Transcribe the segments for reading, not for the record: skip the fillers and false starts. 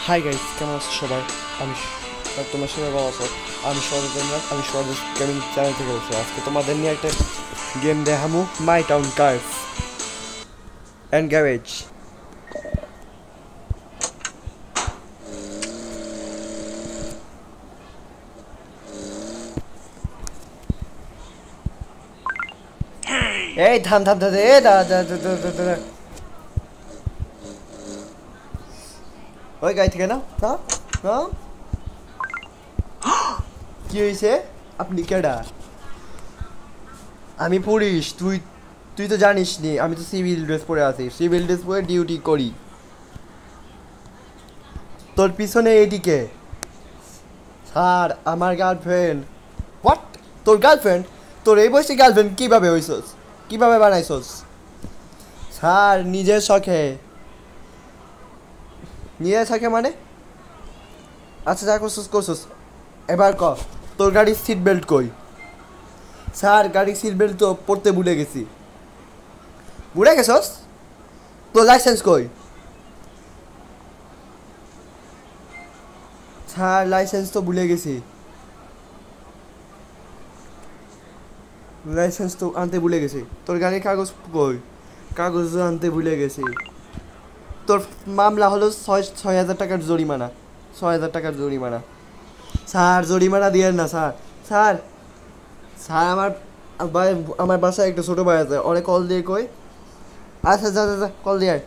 Hi guys, কেমন আছো সবাই? আমি তোমার সবাই ভালো আছো? আমি সরজ গেমিং চ্যানেল থেকে বলছি। আজকে তোমাদের নিয়ে একটা গেম দেখামু, my town cars and garage. এই থাম থাম থাম, এ দা দা দা দা দা দা, ওই গাড়ি থেকে না না না, কি হয়েছে? আপনি কেডা? আমি পুলিশ। তুই তুই তো জানিস নি, আমি তো সিভিল ড্রেস পরে আছি, সিভিল ড্রেস পরে ডিউটি করি। তোর পিছনে এদিকে স্যার, আমার গার্লফ্রেন্ড। হোয়াট? তোর গার্লফ্রেন্ড? তোর এই বয়সে গার্লফ্রেন্ড কীভাবে হইছস? কীভাবে বানাইছস? স্যার, নিজের শখে। নিজের শখে মানে? আচ্ছা, যা করছস করছস, এবার ক তোর গাড়ির সিট বেল্ট কই? স্যার, গাড়ির সিট বেল্ট তো পড়তে ভুলে গেছি। ভুলে গেছস? তোর লাইসেন্স কই? স্যার, লাইসেন্স তো ভুলে গেছি। লাইসেন্স তো আনতে ভুলে গেছি। তোর গাড়ির কাগজ কই? কাগজ আনতে ভুলে গেছি। তোর মামলা হলো 6,000 টাকার জরিমানা। 6,000 টাকার জরিমানা। স্যার, জরিমানা দিয়েন না স্যার। স্যার স্যার আমার আমার বাসায় একটা ছোটো ভাই আছে, ওরে কল দিয়ে কই। আচ্ছা, যা যা যা, কল দিয়ে আয়।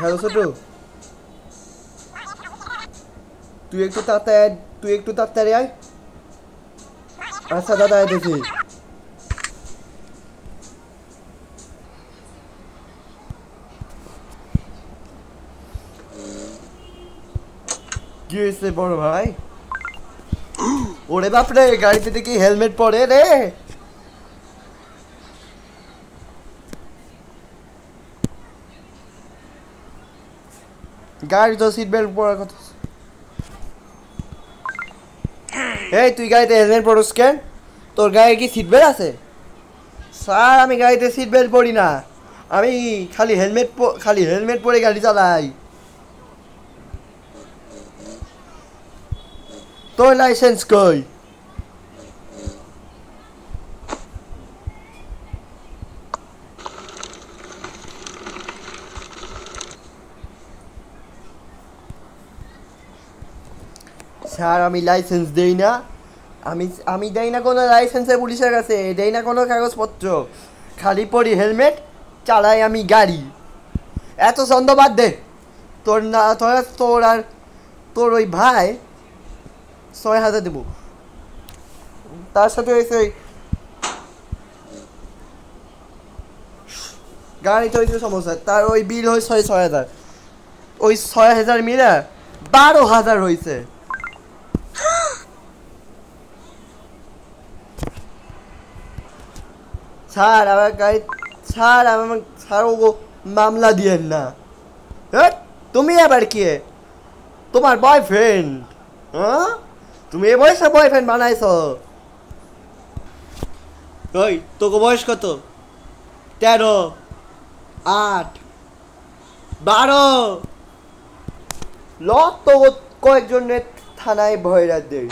হ্যালো ছোটু, তুই একটু তাড়াতাড়ি আয়। আচ্ছা দাদা, আইতেছি। কি হয়েছে বড় ভাই? ওরে বাপরে, গাড়িতে দেখি হেলমেট পরে রে। গাড়ি তো সিট বেল্ট পরার কথা। এই, তুই গাড়িতে হেলমেট পরস কেন? তোর গায়ে কি সিট বেল্ট আছে? স্যার, আমি গাড়িতে সিট বেল্ট পরি না। আমি খালি হেলমেট পরে গাড়ি চালাই। তোর লাইসেন্স কই? স্যার, আমি লাইসেন্স দেই না। আমি আমি দেই না কোনো লাইসেন্সে পুলিশের কাছে, দেই না কোনো কাগজপত্র। খালি পরি হেলমেট, চালাই আমি গাড়ি। এত ছন্দ বাদ দে। তোর না তোর আর তোর ওই ভাই 6,000 দেবো। তার সাথে হয়েছে গাড়িতে হয়েছে সমস্যা, তার ওই বিল হয়েছে 6,000। ওই 6,000 মিলে 12,000 হয়েছে। স্যার, আমার গাড়ি, স্যার আমার, স্যার ও মামলা দিয়েন না। হ্যাঁ, তুমি আবার কি? তোমার বয়ফ্রেন্ড? হ্যাঁ, তুমি এ বয়সে বয়ফ্রেন্ড বানাইছো? ওই, তোকে বয়স কত? 13, 8, 12। ল তো কয়েকজনের থানায় ভয়রা দেয়।